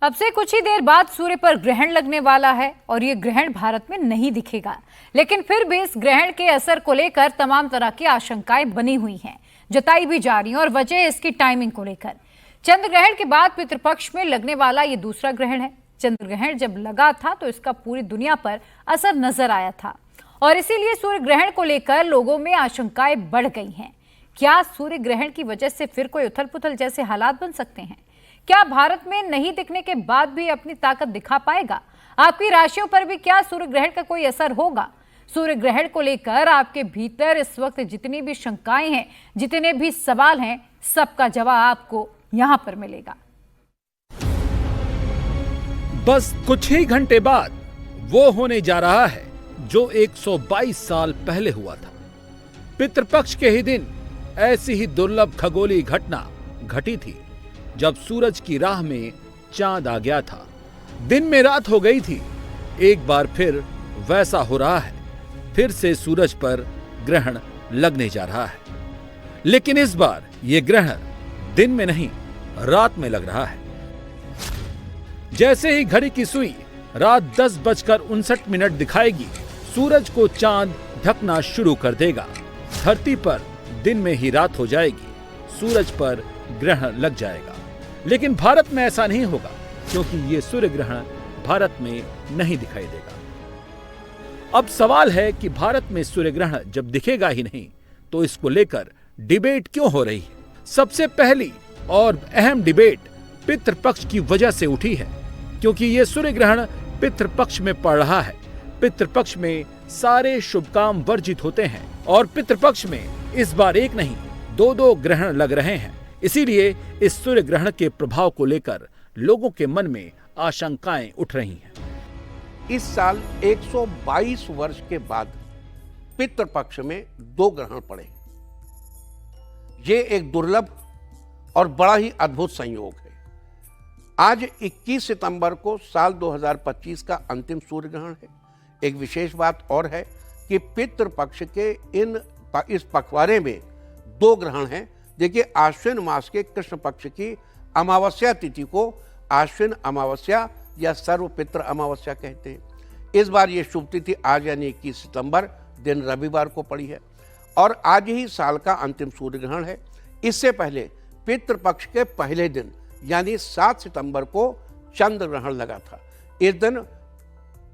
अब से कुछ ही देर बाद सूर्य पर ग्रहण लगने वाला है और ये ग्रहण भारत में नहीं दिखेगा, लेकिन फिर भी इस ग्रहण के असर को लेकर तमाम तरह की आशंकाएं बनी हुई हैं, जताई भी जा रही हैं और वजह इसकी टाइमिंग को लेकर। चंद्र ग्रहण के बाद पितृपक्ष में लगने वाला ये दूसरा ग्रहण है। चंद्र ग्रहण जब लगा था तो इसका पूरी दुनिया पर असर नजर आया था और इसीलिए सूर्य ग्रहण को लेकर लोगों में आशंकाएं बढ़ गई हैं। क्या सूर्य ग्रहण की वजह से फिर कोई उथल पुथल जैसे हालात बन सकते हैं? क्या भारत में नहीं दिखने के बाद भी अपनी ताकत दिखा पाएगा? आपकी राशियों पर भी क्या सूर्य ग्रहण का कोई असर होगा? सूर्य ग्रहण को लेकर आपके भीतर इस वक्त जितनी भी शंकाएं हैं, जितने भी सवाल हैं, सबका जवाब आपको यहां पर मिलेगा। बस कुछ ही घंटे बाद वो होने जा रहा है जो 122 साल पहले हुआ था। पितृपक्ष के ही दिन ऐसी ही दुर्लभ खगोलीय घटना घटी थी जब सूरज की राह में चांद आ गया था। दिन में रात हो गई थी। एक बार फिर वैसा हो रहा है। फिर से सूरज पर ग्रहण लगने जा रहा है, लेकिन इस बार यह ग्रहण दिन में नहीं, रात में लग रहा है। जैसे ही घड़ी की सुई रात 10:59 दिखाएगी, सूरज को चांद ढकना शुरू कर देगा। धरती पर दिन में ही रात हो जाएगी, सूरज पर ग्रहण लग जाएगा। लेकिन भारत में ऐसा नहीं होगा, क्योंकि ये सूर्य ग्रहण भारत में नहीं दिखाई देगा। अब सवाल है कि भारत में सूर्य ग्रहण जब दिखेगा ही नहीं, तो इसको लेकर डिबेट क्यों हो रही है? सबसे पहली और अहम डिबेट पितृपक्ष की वजह से उठी है, क्योंकि ये सूर्य ग्रहण पितृपक्ष में पड़ रहा है। पितृपक्ष में सारे शुभ काम वर्जित होते हैं और पितृपक्ष में इस बार एक नहीं, दो ग्रहण लग रहे हैं। इसीलिए इस सूर्य ग्रहण के प्रभाव को लेकर लोगों के मन में आशंकाएं उठ रही हैं। इस साल 122 वर्ष के बाद पितृपक्ष में 2 ग्रहण पड़े। ये एक दुर्लभ और बड़ा ही अद्भुत संयोग है। आज 21 सितंबर को साल 2025 का अंतिम सूर्य ग्रहण है। एक विशेष बात और है कि पितृपक्ष के इस पखवाड़े में 2 ग्रहण हैं। देखिए, आश्विन मास के कृष्ण पक्ष की अमावस्या तिथि को आश्विन अमावस्या या सर्व पितृ अमावस्या कहते हैं। इस बार ये शुभ तिथि आज यानी 21 सितंबर दिन रविवार को पड़ी है और आज ही साल का अंतिम सूर्य ग्रहण है। इससे पहले पितृपक्ष के पहले दिन यानी 7 सितंबर को चंद्र ग्रहण लगा था। इस दिन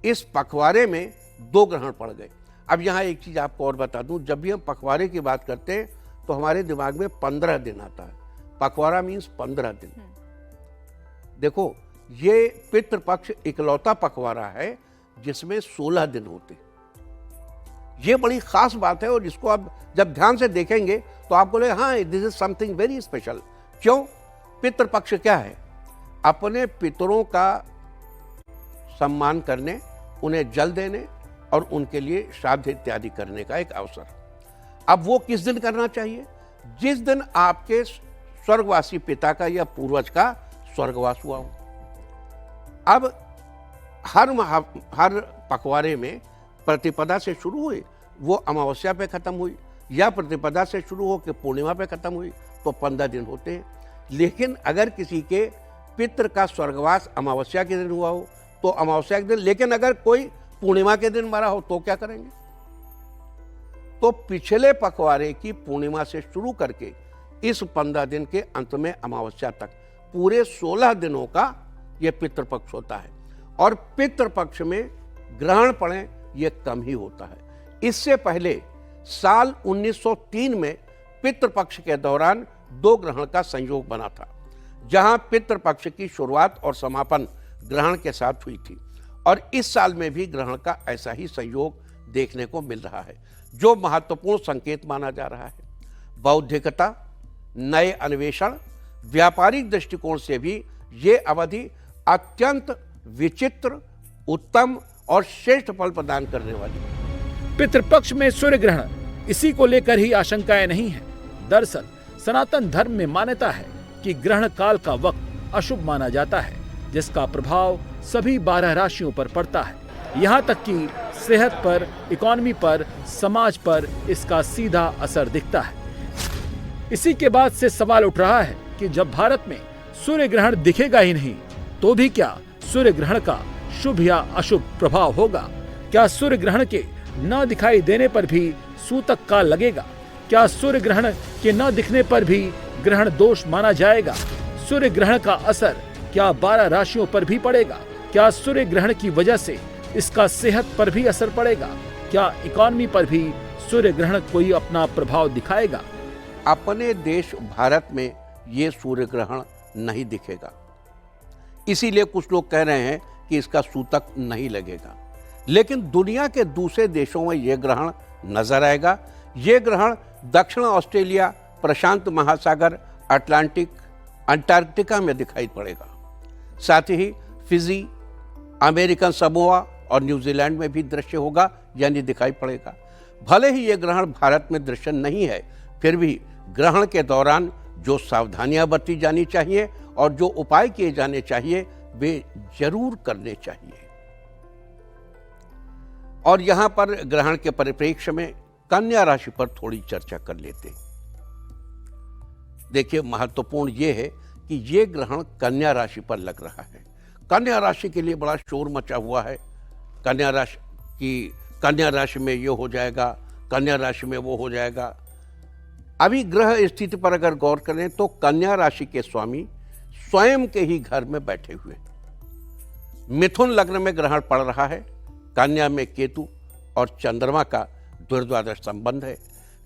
इस पखवाड़े में 2 ग्रहण पड़ गए। अब यहाँ एक चीज आपको और बता दूं, जब भी हम पखवाड़े की बात करते हैं तो हमारे दिमाग में 15 दिन आता है। पखवाड़ा मीन्स 15 दिन। देखो, ये पितृपक्ष इकलौता पखवाड़ा है जिसमें 16 दिन होते। ये बड़ी खास बात है और इसको आप जब ध्यान से देखेंगे तो आप बोले हाँ, this is something very special. क्यों? पितृपक्ष क्या है? अपने पितरों का सम्मान करने, उन्हें जल देने और उनके लिए श्राद्ध इत्यादि करने का एक अवसर। अब वो किस दिन करना चाहिए? जिस दिन आपके स्वर्गवासी पिता का या पूर्वज का स्वर्गवास हुआ हो। अब हर पखवाड़े में प्रतिपदा से शुरू हुई, वो अमावस्या पे खत्म हुई, या प्रतिपदा से शुरू हो के पूर्णिमा पे खत्म हुई, तो 15 दिन होते हैं। लेकिन अगर किसी के पितृ का स्वर्गवास अमावस्या के दिन हुआ हो तो अमावस्या के दिन, लेकिन अगर कोई पूर्णिमा के दिन मरा हो तो क्या करेंगे? तो पिछले पखवाड़े की पूर्णिमा से शुरू करके इस 15 दिन के अंत में अमावस्या तक पूरे 16 दिनों का यह पितृपक्ष होता है। और पितृपक्ष में ग्रहण पड़े ये कम ही होता है। इससे पहले साल 1903 में पितृपक्ष के दौरान 2 ग्रहण का संयोग बना था, जहां पितृपक्ष की शुरुआत और समापन ग्रहण के साथ हुई थी। और इस साल में भी ग्रहण का ऐसा ही संयोग देखने को मिल रहा है, जो महत्वपूर्ण संकेत माना जा रहा है। बौद्धिकता, नए अन्वेषण, व्यापारिक दृष्टिकोण से भी ये अवधि अत्यंत विचित्र, उत्तम और श्रेष्ठ फल प्रदान करने वाली है। पितृपक्ष में सूर्य ग्रहण, इसी को लेकर ही आशंकाएं नहीं है। दरअसल सनातन धर्म में मान्यता है कि ग्रहण काल का वक्त अशुभ माना जाता है, जिसका प्रभाव सभी 12 राशियों पर पड़ता है। यहाँ तक कि सेहत पर, इकोनॉमी पर, समाज पर इसका सीधा असर दिखता है। इसी के बाद से सवाल उठ रहा है कि जब भारत में सूर्य ग्रहण दिखेगा ही नहीं, तो भी क्या सूर्य ग्रहण का शुभ या अशुभ प्रभाव होगा? क्या सूर्य ग्रहण के न दिखाई देने पर भी सूतक काल लगेगा? क्या सूर्य ग्रहण के न दिखने पर भी ग्रहण दोष माना जाएगा? सूर्य ग्रहण का असर क्या 12 राशियों पर भी पड़ेगा? क्या सूर्य ग्रहण की वजह से इसका सेहत पर भी असर पड़ेगा? क्या इकोनॉमी पर भी सूर्य ग्रहण कोई अपना प्रभाव दिखाएगा? अपने देश भारत में ये सूर्य ग्रहण नहीं दिखेगा, इसीलिए कुछ लोग कह रहे हैं कि इसका सूतक नहीं लगेगा। लेकिन दुनिया के दूसरे देशों में यह ग्रहण नजर आएगा। ये ग्रहण दक्षिण ऑस्ट्रेलिया, प्रशांत महासागर, अटलांटिक, अंटार्कटिका में दिखाई पड़ेगा। साथ ही फिजी, अमेरिकन समोआ और न्यूजीलैंड में भी दृश्य होगा, यानी दिखाई पड़ेगा। भले ही यह ग्रहण भारत में दृश्य नहीं है, फिर भी ग्रहण के दौरान जो सावधानियां बरती जानी चाहिए और जो उपाय किए जाने चाहिए वे जरूर करने चाहिए। और यहां पर ग्रहण के परिप्रेक्ष्य में कन्या राशि पर थोड़ी चर्चा कर लेते हैं। देखिए, महत्वपूर्ण यह है कि यह ग्रहण कन्या राशि पर लग रहा है। कन्या राशि के लिए बड़ा शोर मचा हुआ है। कन्या राशि में ये हो जाएगा, कन्या राशि में वो हो जाएगा। अभी ग्रह स्थिति पर अगर गौर करें तो कन्या राशि के स्वामी स्वयं के ही घर में बैठे हुए। मिथुन लग्न में ग्रहण पड़ रहा है। कन्या में केतु और चंद्रमा का द्वादश संबंध है।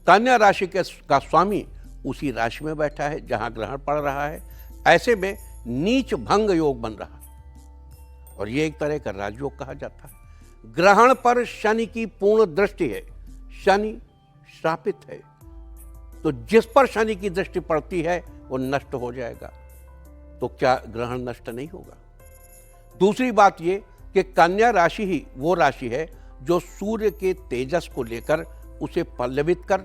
कन्या राशि का स्वामी उसी राशि में बैठा है जहां ग्रहण पड़ रहा है। ऐसे में नीच भंग योग बन रहा है और यह एक तरह का राजयोग कहा जाता है। ग्रहण पर शनि की पूर्ण दृष्टि है। शनि श्रापित है, तो जिस पर शनि की दृष्टि पड़ती है वो नष्ट हो जाएगा। तो क्या ग्रहण नष्ट नहीं होगा? दूसरी बात ये कि कन्या राशि ही वो राशि है जो सूर्य के तेजस को लेकर उसे पल्लवित कर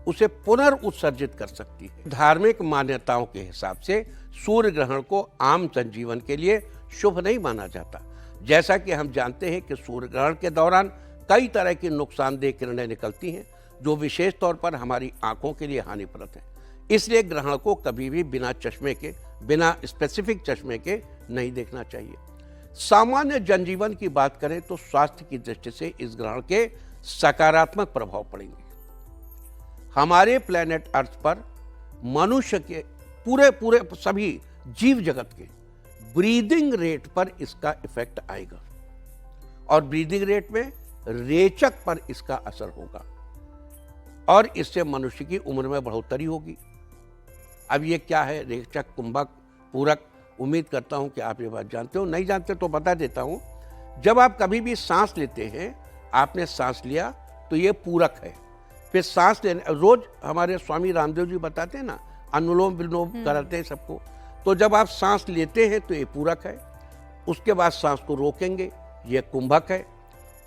उसे पुनर्उत्सर्जित कर सकती है। धार्मिक मान्यताओं के हिसाब से सूर्य ग्रहण को आम जनजीवन के लिए शुभ नहीं माना जाता। जैसा कि हम जानते हैं कि सूर्य ग्रहण के दौरान कई तरह की नुकसानदेह किरणें निकलती हैं जो विशेष तौर पर हमारी आंखों के लिए हानिप्रद हैं। इसलिए ग्रहण को कभी भी बिना स्पेसिफिक चश्मे के नहीं देखना चाहिए। सामान्य जनजीवन की बात करें तो स्वास्थ्य की दृष्टि से इस ग्रहण के सकारात्मक प्रभाव पड़ेंगे। हमारे प्लेनेट अर्थ पर मनुष्य के पूरे सभी जीव जगत के ब्रीदिंग रेट पर इसका इफेक्ट आएगा और ब्रीदिंग रेट में रेचक पर इसका असर होगा और इससे मनुष्य की उम्र में बढ़ोतरी होगी। अब ये क्या है रेचक, कुंभक, पूरक? उम्मीद करता हूं कि आप ये बात जानते हो। नहीं जानते तो बता देता हूं। जब आप कभी भी सांस लेते हैं, आपने सांस लिया तो ये पूरक है। फिर सांस लेने, रोज हमारे स्वामी रामदेव जी बताते हैं ना, अनुलोम विलोम कराते हैं सबको। तो जब आप सांस लेते हैं तो ये पूरक है, उसके बाद सांस को रोकेंगे, ये कुंभक है,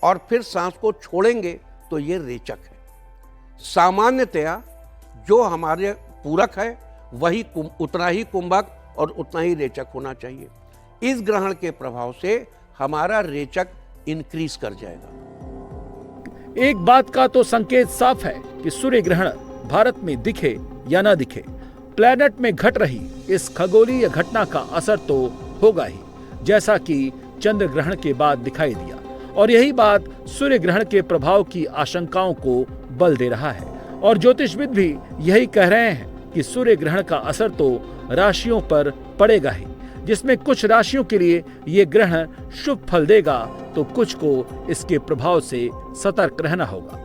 और फिर सांस को छोड़ेंगे तो ये रेचक है। सामान्यतया जो हमारे पूरक है वही उतना ही कुंभक और उतना ही रेचक होना चाहिए। इस ग्रहण के प्रभाव से हमारा रेचक इंक्रीज कर जाएगा। एक बात का तो संकेत साफ है कि सूर्य ग्रहण भारत में दिखे या ना दिखे, प्लेनेट में घट रही इस खगोलीय घटना का असर तो होगा ही, जैसा कि चंद्र ग्रहण के बाद दिखाई दिया। और यही बात सूर्य ग्रहण के प्रभाव की आशंकाओं को बल दे रहा है। और ज्योतिषविद भी यही कह रहे हैं कि सूर्य ग्रहण का असर तो राशियों पर पड़ेगा ही, जिसमें कुछ राशियों के लिए ये ग्रहण शुभ फल देगा तो कुछ को इसके प्रभाव से सतर्क रहना होगा।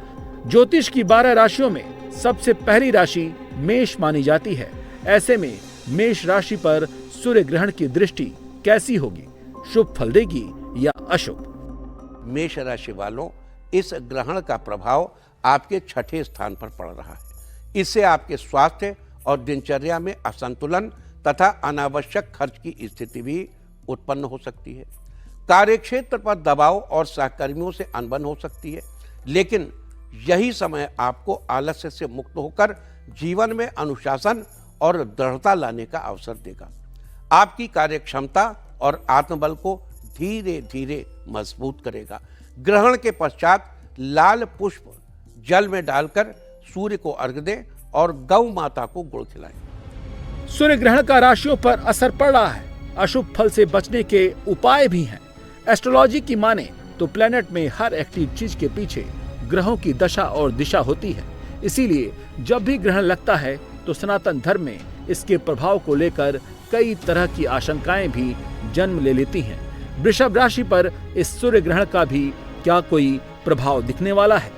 ज्योतिष की 12 राशियों में सबसे पहली राशि मेष मानी जाती है। ऐसे में मेष राशि पर सूर्य ग्रहण की दृष्टि कैसी होगी? शुभ फल देगी या अशुभ? मेष राशि वालों, इस ग्रहण का प्रभाव आपके 6ठे स्थान पर पड़ रहा है। इससे आपके स्वास्थ्य और दिनचर्या में असंतुलन तथा अनावश्यक खर्च की स्थिति भी उत्पन्न हो सकती है। कार्यक्षेत्र पर दबाव और सहकर्मियों से अनबन हो सकती है, लेकिन यही समय आपको आलस्य से मुक्त होकर जीवन में अनुशासन और दृढ़ता लाने का अवसर देगा। आपकी कार्यक्षमता और आत्मबल को धीरे धीरे मजबूत करेगा। ग्रहण के पश्चात लाल पुष्प जल में डालकर सूर्य को अर्घ्य दें और गौ माता को गुड़ खिलाएं। सूर्य ग्रहण का राशियों पर असर पड़ रहा है। अशुभ फल से बचने के उपाय भी हैं। एस्ट्रोलॉजी की माने तो प्लेनेट में हर एक्टिव चीज के पीछे ग्रहों की दशा और दिशा होती है। इसीलिए जब भी ग्रहण लगता है तो सनातन धर्म में इसके प्रभाव को लेकर कई तरह की आशंकाएं भी जन्म ले लेती हैं। वृषभ राशि पर इस सूर्य ग्रहण का भी क्या कोई प्रभाव दिखने वाला है?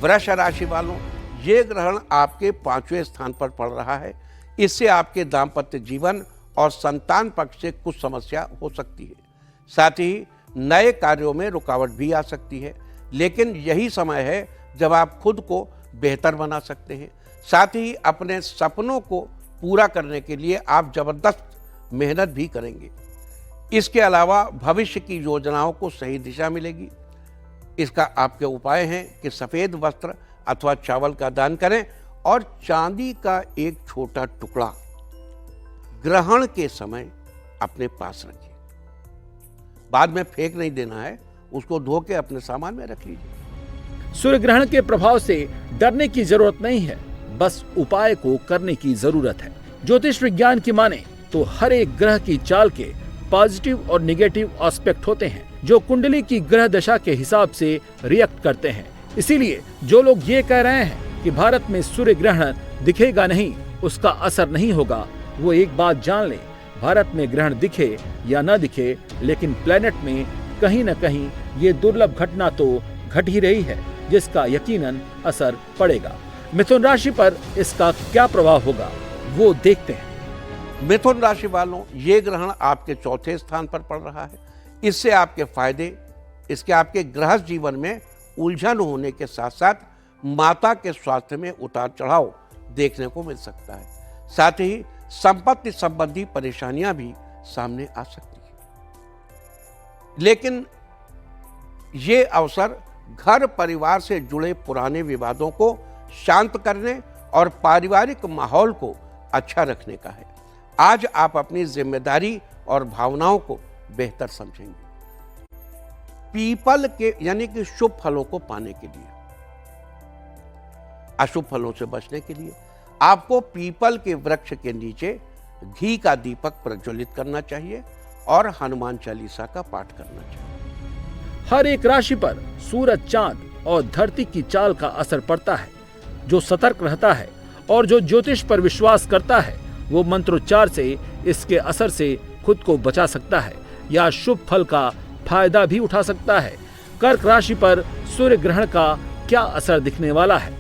वृष राशि वालों, ये ग्रहण आपके 5वें स्थान पर पड़ रहा है। इससे आपके दाम्पत्य जीवन और संतान पक्ष से कुछ समस्या हो सकती है। साथ ही नए कार्यों में रुकावट भी आ सकती है, लेकिन यही समय है जब आप खुद को बेहतर बना सकते हैं। साथ ही अपने सपनों को पूरा करने के लिए आप जबरदस्त मेहनत भी करेंगे। इसके अलावा भविष्य की योजनाओं को सही दिशा मिलेगी। इसका आपके उपाय हैं कि सफेद वस्त्र अथवा चावल का दान करें और चांदी का एक छोटा टुकड़ा ग्रहण के समय अपने पास रखिए। बाद में फेंक नहीं देना है, उसको धो के अपने सामान में रख लीजिए। सूर्य ग्रहण के प्रभाव से डरने की जरूरत नहीं है, बस उपाय को करने की जरूरत है। ज्योतिष विज्ञान की माने तो हर एक ग्रह की चाल के पॉजिटिव और नेगेटिव एस्पेक्ट होते हैं, जो कुंडली की ग्रह दशा के हिसाब से रिएक्ट करते हैं। इसीलिए जो लोग ये कह रहे हैं कि भारत में सूर्य ग्रहण दिखेगा नहीं, उसका असर नहीं होगा, वो एक बात जान लें, भारत में ग्रहण दिखे या न दिखे, लेकिन प्लेनेट में कहीं न कहीं ये दुर्लभ घटना तो घट ही रही है, जिसका यकीनन असर पड़ेगा। मिथुन राशि पर इसका क्या प्रभाव होगा वो देखते हैं। मिथुन राशि वालों, ये ग्रहण आपके 4थे स्थान पर पड़ रहा है। इससे आपके फायदे, इसके आपके गृहस्थ जीवन में उलझन होने के साथ साथ माता के स्वास्थ्य में उतार चढ़ाव देखने को मिल सकता है। साथ ही संपत्ति संबंधी परेशानियां भी सामने आ सकती है। लेकिन ये अवसर घर परिवार से जुड़े पुराने विवादों को शांत करने और पारिवारिक माहौल को अच्छा रखने का है। आज आप अपनी जिम्मेदारी और भावनाओं को बेहतर समझेंगे। पीपल के यानी कि शुभ फलों को पाने के लिए, अशुभ फलों से बचने के लिए आपको पीपल के वृक्ष के नीचे घी का दीपक प्रज्वलित करना चाहिए और हनुमान चालीसा का पाठ करना चाहिए। हर एक राशि पर सूरज, चांद और धरती की चाल का असर पड़ता है। जो सतर्क रहता है और जो ज्योतिष पर विश्वास करता है, वो मंत्रोच्चार से इसके असर से खुद को बचा सकता है या शुभ फल का फायदा भी उठा सकता है। कर्क राशि पर सूर्य ग्रहण का क्या असर दिखने वाला है?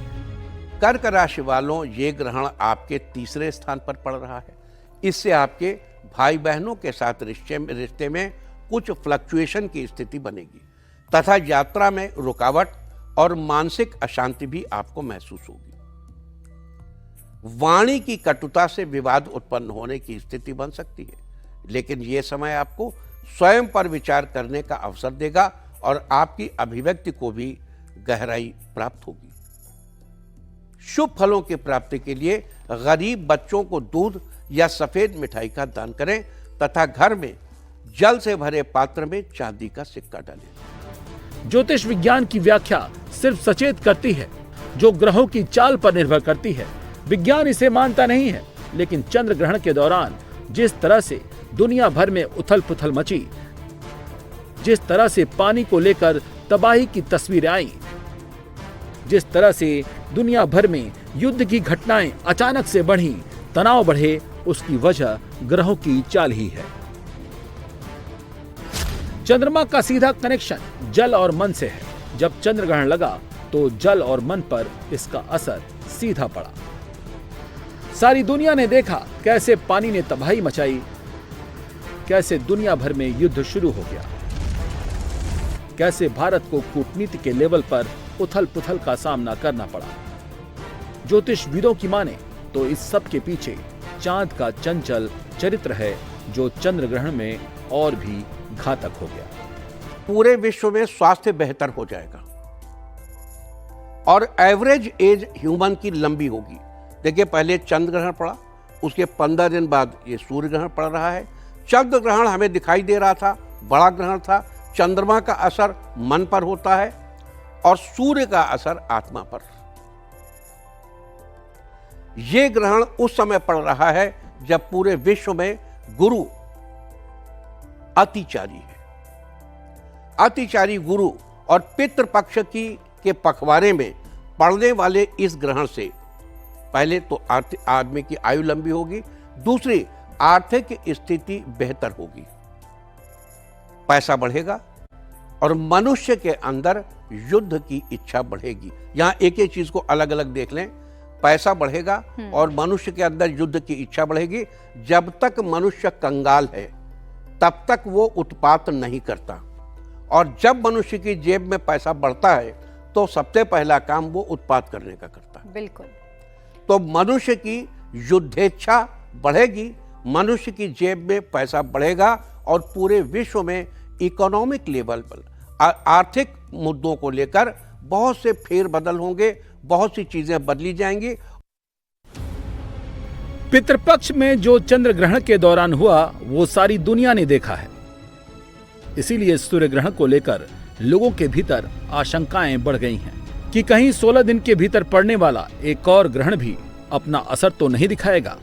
कर्क राशि वालों, ये ग्रहण आपके 3रे स्थान पर पड़ रहा है। इससे आपके भाई बहनों के साथ रिश्ते में कुछ फ्लक्चुएशन की स्थिति बनेगी तथा यात्रा में रुकावट और मानसिक अशांति भी आपको महसूस होगी। वाणी की कटुता से विवाद उत्पन्न होने की स्थिति बन सकती है, लेकिन यह समय आपको स्वयं पर विचार करने का अवसर देगा और आपकी अभिव्यक्ति को भी गहराई प्राप्त होगी। शुभ फलों की प्राप्ति के लिए गरीब बच्चों को दूध या सफेद मिठाई का दान करें तथा घर में जल से भरे पात्र में चांदी का सिक्का डालें। ज्योतिष विज्ञान की व्याख्या सिर्फ सचेत करती है, जो ग्रहों की चाल पर निर्भर करती है। विज्ञान इसे मानता नहीं है, लेकिन चंद्र ग्रहण के दौरान जिस तरह से दुनिया भर में उथल पुथल मची, जिस तरह से पानी को लेकर तबाही की तस्वीरें आई, जिस तरह से दुनिया भर में युद्ध की घटनाएं अचानक से बढ़ी, तनाव बढ़े, उसकी वजह ग्रहों की चाल ही है। चंद्रमा का सीधा कनेक्शन जल और मन से है। जब चंद्र ग्रहण लगा तो जल और मन पर इसका असर सीधा पड़ा। सारी दुनिया ने देखा कैसे पानी ने तबाही मचाई, कैसे दुनिया भर में युद्ध शुरू हो गया, कैसे भारत को कूटनीति के लेवल पर उथल पुथल का सामना करना पड़ा। ज्योतिषविदों की माने तो इस सब के पीछे चांद का चंचल चरित्र है, जो चंद्र ग्रहण में और भी घातक हो गया। पूरे विश्व में स्वास्थ्य बेहतर हो जाएगा और एवरेज एज ह्यूमन की लंबी होगी। देखिए, पहले चंद्र ग्रहण पड़ा, उसके 15 दिन बाद ये सूर्य ग्रहण पड़ रहा है। चंद्र ग्रहण हमें दिखाई दे रहा था, बड़ा ग्रहण था। चंद्रमा का असर मन पर होता है और सूर्य का असर आत्मा पर। यह ग्रहण उस समय पड़ रहा है जब पूरे विश्व में गुरु अतिचारी है। अतिचारी गुरु और पितृपक्ष के पखवाड़े में पड़ने वाले इस ग्रहण से पहले तो आदमी की आयु लंबी होगी, दूसरी आर्थिक स्थिति बेहतर होगी, पैसा बढ़ेगा और मनुष्य के अंदर युद्ध की इच्छा बढ़ेगी। यहां एक एक चीज को अलग अलग देख लें। पैसा बढ़ेगा और मनुष्य के अंदर युद्ध की इच्छा बढ़ेगी। जब तक मनुष्य कंगाल है तब तक वो उत्पात नहीं करता, और जब मनुष्य की जेब में पैसा बढ़ता है तो सबसे पहला काम वो उत्पात करने का करता है। बिल्कुल। तो मनुष्य की युद्धेच्छा बढ़ेगी, मनुष्य की जेब में पैसा बढ़ेगा और पूरे विश्व में इकोनॉमिक लेवल पर आर्थिक मुद्दों को लेकर बहुत से फेरबदल होंगे, बहुत सी चीजें बदली जाएंगी। पितृपक्ष में जो चंद्र ग्रहण के दौरान हुआ वो सारी दुनिया ने देखा है। इसीलिए सूर्य ग्रहण को लेकर लोगों के भीतर आशंकाएं बढ़ गई हैं कि कहीं 16 दिन के भीतर पड़ने वाला एक और ग्रहण भी अपना असर तो नहीं दिखाएगा।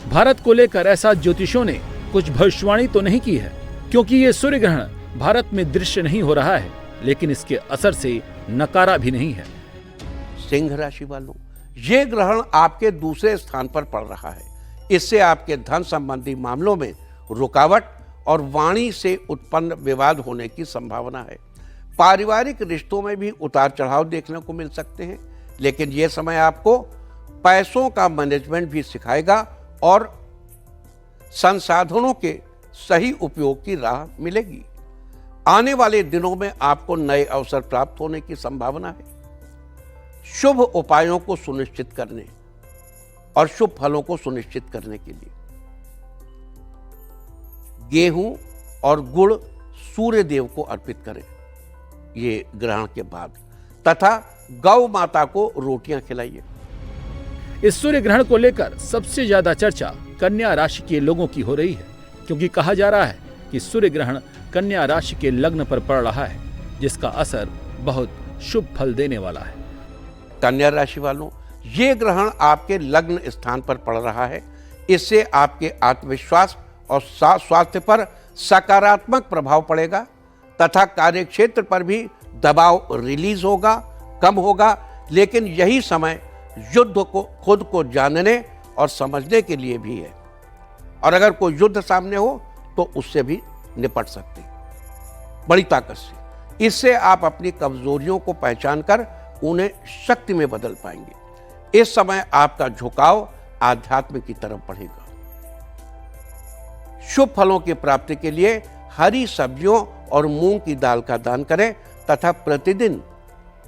भारत को लेकर ऐसा ज्योतिषों ने कुछ भविष्यवाणी तो नहीं की है, क्योंकि ये सूर्य ग्रहण भारत में दृश्य नहीं हो रहा है, लेकिन इसके असर से नकारा भी नहीं है। सिंह राशि वालों, ये ग्रहण आपके दूसरे स्थान पर पड़ रहा है। इससे आपके धन संबंधी मामलों में रुकावट और वाणी से उत्पन्न विवाद होने की संभावना है। पारिवारिक रिश्तों में भी उतार चढ़ाव देखने को मिल सकते हैं, लेकिन यह समय आपको पैसों का मैनेजमेंट भी सिखाएगा और संसाधनों के सही उपयोग की राह मिलेगी। आने वाले दिनों में आपको नए अवसर प्राप्त होने की संभावना है। शुभ उपायों को सुनिश्चित करने और शुभ फलों को सुनिश्चित करने के लिए गेहूं और गुड़ सूर्य देव को अर्पित करें ये ग्रहण के बाद, तथा गौ माता को रोटियां खिलाइए। इस सूर्य ग्रहण को लेकर सबसे ज्यादा चर्चा कन्या राशि के लोगों की हो रही है, क्योंकि कहा जा रहा है कि सूर्य ग्रहण कन्या राशि के लग्न पर पड़ रहा है, जिसका असर बहुत शुभ फल देने वाला है। कन्या राशि वालों, ये ग्रहण आपके लग्न स्थान पर पड़ रहा है। इससे आपके आत्मविश्वास और स्वास्थ्य पर सकारात्मक प्रभाव पड़ेगा तथा कार्यक्षेत्र पर भी दबाव रिलीज होगा, कम होगा। लेकिन यही समय युद्ध को खुद को जानने और समझने के लिए भी है, और अगर कोई युद्ध सामने हो तो उससे भी निपट सकते हैं बड़ी ताकत से। इससे आप अपनी कमजोरियों को पहचान कर उन्हें शक्ति में बदल पाएंगे। इस समय आपका झुकाव आध्यात्म की तरफ बढ़ेगा। शुभ फलों की प्राप्ति के लिए हरी सब्जियों और मूंग की दाल का दान करें तथा प्रतिदिन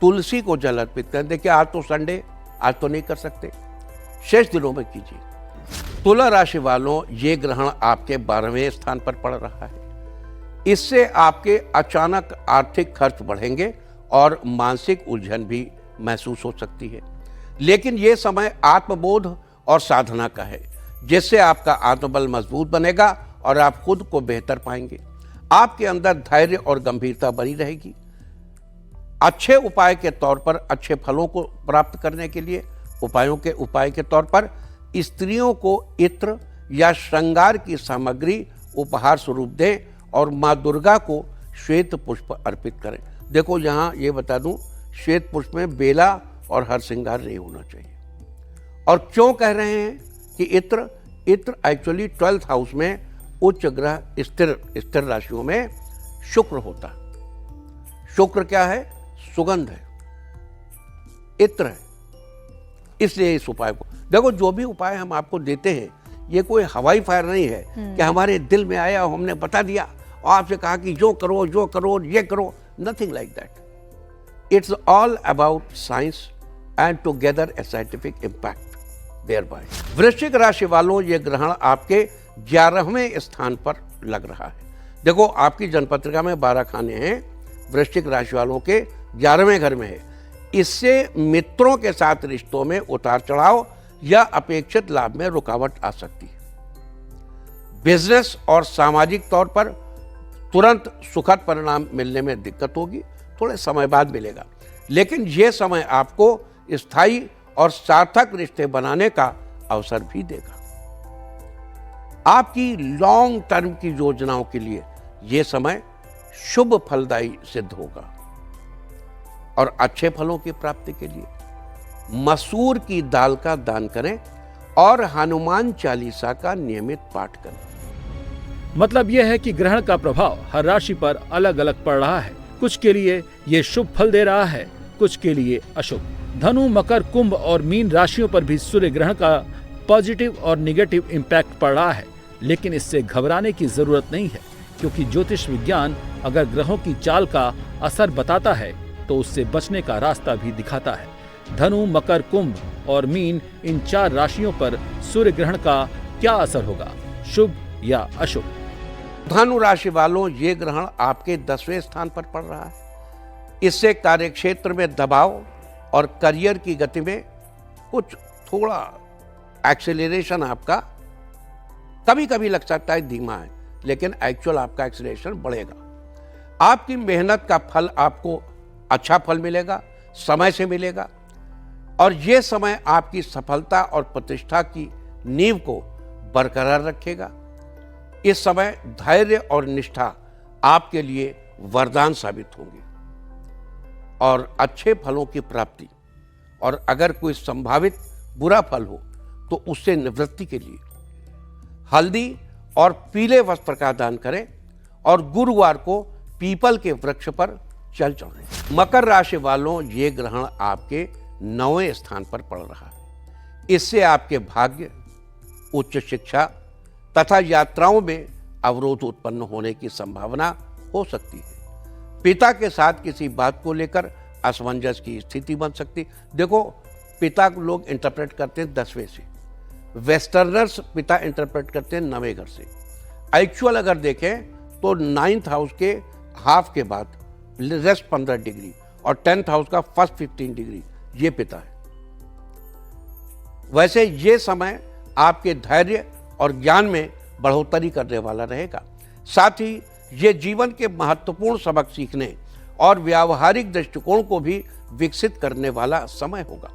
तुलसी को जल अर्पित करें। देखिए, आज तो संडे, आज तो नहीं कर सकते, शेष दिनों में कीजिए। तुला राशि वालों, ये ग्रहण आपके 12वें स्थान पर पड़ रहा है। इससे आपके अचानक आर्थिक खर्च बढ़ेंगे और मानसिक उलझन भी महसूस हो सकती है। लेकिन यह समय आत्मबोध और साधना का है, जिससे आपका आत्मबल मजबूत बनेगा और आप खुद को बेहतर पाएंगे। आपके अंदर धैर्य और गंभीरता बनी रहेगी। अच्छे उपाय के तौर पर, अच्छे फलों को प्राप्त करने के लिए उपाय के तौर पर स्त्रियों को इत्र या श्रृंगार की सामग्री उपहार स्वरूप दें और माँ दुर्गा को श्वेत पुष्प अर्पित करें। देखो, यहाँ ये बता दूं, श्वेत पुष्प में बेला और हर श्रृंगार नहीं होना चाहिए। और क्यों कह रहे हैं कि इत्र एक्चुअली 12th हाउस में उच्च ग्रह स्थिर राशियों में शुक्र होता है। शुक्र क्या है? सुगंध है, इत्र है। इसलिए इस उपाय को देखो, जो भी उपाय हम आपको देते हैं ये कोई हवाई फायर नहीं है कि हमारे दिल में आया, हमने बता दिया और आपसे कहा कि जो करो ये करो। Nothing like that. It's all about science and together a scientific impact thereby. वृश्चिक राशि वालों, ये ग्रहण आपके 11वें स्थान पर लग रहा है। देखो, आपकी जनपत्रिका में 12 खाने हैं, वृश्चिक राशि वालों के 11वें घर में है। इससे मित्रों के साथ रिश्तों में उतार चढ़ाव या अपेक्षित लाभ में रुकावट आ सकती है। बिजनेस और सामाजिक तौर पर तुरंत सुखद परिणाम मिलने में दिक्कत होगी, थोड़े समय बाद मिलेगा। लेकिन यह समय आपको स्थायी और सार्थक रिश्ते बनाने का अवसर भी देगा। आपकी लॉन्ग टर्म की योजनाओं के लिए ये समय शुभ फलदायी सिद्ध होगा। और अच्छे फलों की प्राप्ति के लिए मसूर की दाल का दान करें और हनुमान चालीसा का नियमित पाठ करें। मतलब यह है कि ग्रहण का प्रभाव हर राशि पर अलग अलग पड़ रहा है। कुछ के लिए ये शुभ फल दे रहा है, कुछ के लिए अशुभ। धनु, मकर, कुंभ और मीन राशियों पर भी सूर्य ग्रहण का पॉजिटिव और निगेटिव इम्पैक्ट पड़ रहा है, लेकिन इससे घबराने की जरूरत नहीं है, क्योंकि ज्योतिष विज्ञान अगर ग्रहों की चाल का असर बताता है तो उससे बचने का रास्ता भी दिखाता है। धनु, मकर, कुंभ और मीन इन 4 राशियों पर सूर्य ग्रहण का क्या असर होगा, शुभ या अशुभ? धनु राशि वालों, ये ग्रहण आपके 10वें स्थान पर पड़ रहा है। इससे कार्यक्षेत्र में दबाव और करियर की गति में कुछ थोड़ा एक्सेलरेशन आपका कभी कभी लग सकता है धीमा है, लेकिन एक्चुअल आपका एक्सेलरेशन बढ़ेगा। आपकी मेहनत का फल आपको अच्छा फल मिलेगा, समय से मिलेगा, और ये समय आपकी सफलता और प्रतिष्ठा की नींव को बरकरार रखेगा। इस समय धैर्य और निष्ठा आपके लिए वरदान साबित होंगे और अच्छे फलों की प्राप्ति, और अगर कोई संभावित बुरा फल हो तो उससे निवृत्ति के लिए हल्दी और पीले वस्त्र का दान करें और गुरुवार को पीपल के वृक्ष पर चल चढ़ें। मकर राशि वालों, ये ग्रहण आपके 9वें स्थान पर पड़ रहा है। इससे आपके भाग्य, उच्च शिक्षा तथा यात्राओं में अवरोध उत्पन्न होने की संभावना हो सकती है। पिता के साथ किसी बात को लेकर असमंजस की स्थिति बन सकती। देखो, पिता को लोग इंटरप्रेट करते हैं 10वें से, वेस्टर्नर्स पिता इंटरप्रेट करते हैं 9वें घर से। एक्चुअल अगर देखें तो 9th हाउस के हाफ के बाद रेस्ट 15 डिग्री और 10th हाउस का फर्स्ट 15 डिग्री ये पिता है। वैसे ये समय आपके धैर्य और ज्ञान में बढ़ोतरी करने वाला रहेगा। साथ ही ये जीवन के महत्वपूर्ण सबक सीखने और व्यावहारिक दृष्टिकोण को भी विकसित करने वाला समय होगा।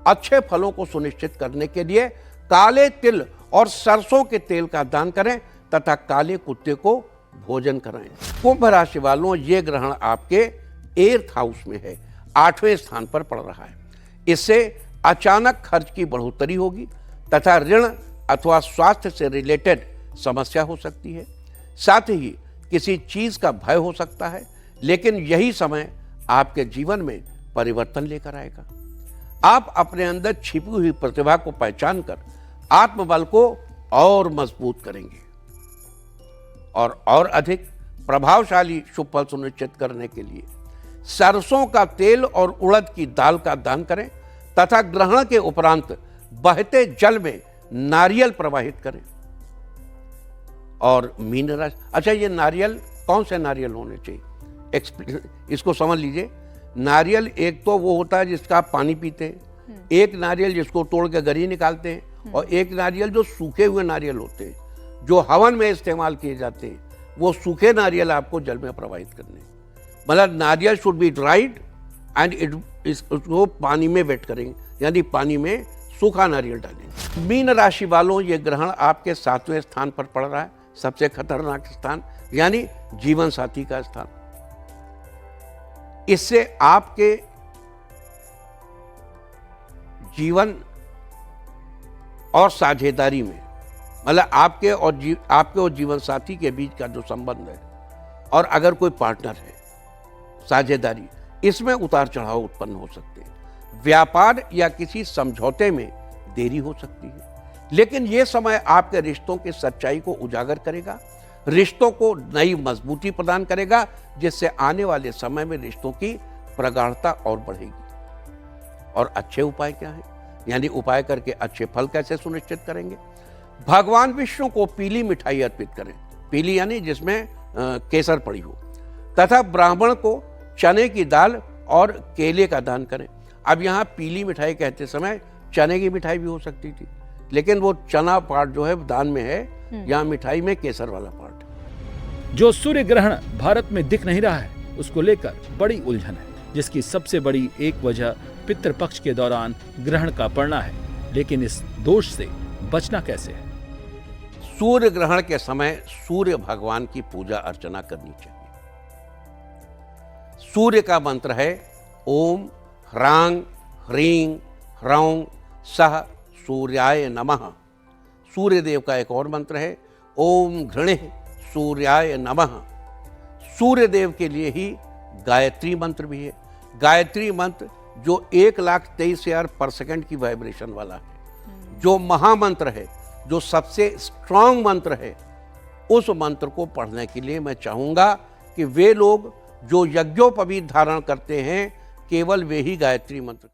अच्छे फलों को सुनिश्चित करने के लिए काले तिल और सरसों के तेल का दान करें तथा काले कुत्ते को भोजन कराएं। कुंभ राशि वालों, ये ग्रहण आपके 8th हाउस में है, 8वें स्थान पर पड़ रहा है। इससे अचानक खर्च की बढ़ोतरी होगी तथा ऋण अथवा स्वास्थ्य से रिलेटेड समस्या हो सकती है। साथ ही किसी चीज का भय हो सकता है, लेकिन यही समय आपके जीवन में परिवर्तन लेकर आएगा। आप अपने अंदर छिपी हुई प्रतिभा को पहचान कर आत्मबल को और मजबूत करेंगे और अधिक प्रभावशाली शुभ फल सुनिश्चित करने के लिए सरसों का तेल और उड़द की दाल का दान करें तथा ग्रहण के उपरांत बहते जल में नारियल प्रवाहित करें। और मीन राशि, अच्छा, ये नारियल कौन से नारियल होने चाहिए, इसको समझ लीजिए। नारियल एक तो वो होता है जिसका आप पानी पीते हैं, एक नारियल जिसको तोड़ के गरी निकालते हैं, और एक नारियल जो सूखे हुए नारियल होते हैं जो हवन में इस्तेमाल किए जाते हैं। वो सूखे नारियल आपको जल में प्रवाहित करने, मतलब नारियल शुड बी ड्राइड एंड इसको पानी में वेट करेंगे, यानी पानी में सूखा नारियल डालेंगे। मीन राशि वालों, ये ग्रहण आपके 7वें स्थान पर पड़ रहा है, सबसे खतरनाक स्थान, यानी जीवन साथी का स्थान। इससे आपके जीवन और साझेदारी में, मतलब आपके और जीवन साथी के बीच का जो संबंध है, और अगर कोई पार्टनर है, साझेदारी, इसमें उतार चढ़ाव उत्पन्न हो सकते हैं। व्यापार या किसी समझौते में देरी हो सकती है, लेकिन यह समय आपके रिश्तों की सच्चाई को उजागर करेगा, रिश्तों को नई मजबूती प्रदान करेगा, जिससे आने वाले समय में रिश्तों की प्रगाढ़ता और बढ़ेगी। और अच्छे उपाय क्या है, यानी उपाय करके अच्छे फल कैसे सुनिश्चित करेंगे? भगवान विष्णु को पीली मिठाई अर्पित करें, पीली यानी जिसमें केसर पड़ी हो, तथा ब्राह्मण को चने की दाल और केले का दान करें। अब यहाँ पीली मिठाई कहते समय चने की मिठाई भी हो सकती थी, लेकिन वो चना पार्ट जो है दान में है, यहाँ मिठाई में केसर वाला पार्ट। जो सूर्य ग्रहण भारत में दिख नहीं रहा है, उसको लेकर बड़ी उलझन है, जिसकी सबसे बड़ी एक वजह पितृपक्ष के दौरान ग्रहण का पड़ना है। लेकिन इस दोष से बचना कैसे है? सूर्य ग्रहण के समय सूर्य भगवान की पूजा अर्चना करनी चाहिए। सूर्य का मंत्र है ओम ह्रांग ह्रीं ह्रौं सह सूर्याय नमः। सूर्य देव का एक और मंत्र है ओम घृणिः सूर्याय नमः। सूर्य देव के लिए ही गायत्री मंत्र भी है। गायत्री मंत्र जो 1,23,000 पर सेकंड की वाइब्रेशन वाला है, जो महामंत्र है, जो सबसे स्ट्रांग मंत्र है, उस मंत्र को पढ़ने के लिए मैं चाहूँगा कि वे लोग जो यज्ञोपवीत धारण करते हैं केवल वे ही गायत्री मंत्र